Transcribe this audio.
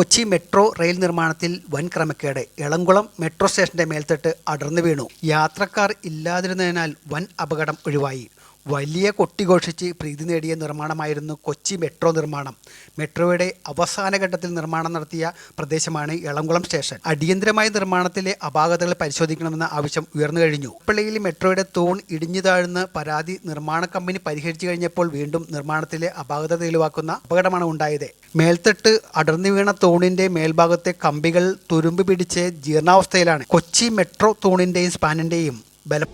Kochi metro rail നിർമ്മാണത്തിൽ വൻ ക്രമക്കേട്. എളംകുളം മെട്രോ സ്റ്റേഷന്റെ മേൽത്തട്ട് അടർന്നു വീണു. യാത്രക്കാർ ഇല്ലാതിരുന്നതിനാൽ വൻ അപകടം ഒഴിവായി. വലിയ കൊട്ടിഘോഷിച്ച് പ്രീതി നേടിയ നിർമ്മാണമായിരുന്നു കൊച്ചി മെട്രോ നിർമ്മാണം. മെട്രോയുടെ അവസാന ഘട്ടത്തിൽ നിർമ്മാണം നടത്തിയ പ്രദേശമാണ് എളംകുളം സ്റ്റേഷൻ. അടിയന്തരമായ നിർമ്മാണത്തിലെ അപാകതകൾ പരിശോധിക്കണമെന്ന ആവശ്യം ഉയർന്നു കഴിഞ്ഞു. പള്ളിയിൽ മെട്രോയുടെ തൂൺ ഇടിഞ്ഞു താഴ്ന്ന പരാതി നിർമ്മാണ കമ്പനി പരിഹരിച്ചു കഴിഞ്ഞപ്പോൾ വീണ്ടും നിർമ്മാണത്തിലെ അപാകത തെളിവാക്കുന്ന അപകടമാണ് ഉണ്ടായത്. മേൽത്തട്ട് അടർന്നു വീണ തൂണിന്റെ മേൽഭാഗത്തെ കമ്പികൾ തുരുമ്പ് പിടിച്ച് ജീർണാവസ്ഥയിലാണ്. കൊച്ചി മെട്രോ തൂണിന്റെയും സ്പാനിന്റെയും ബലം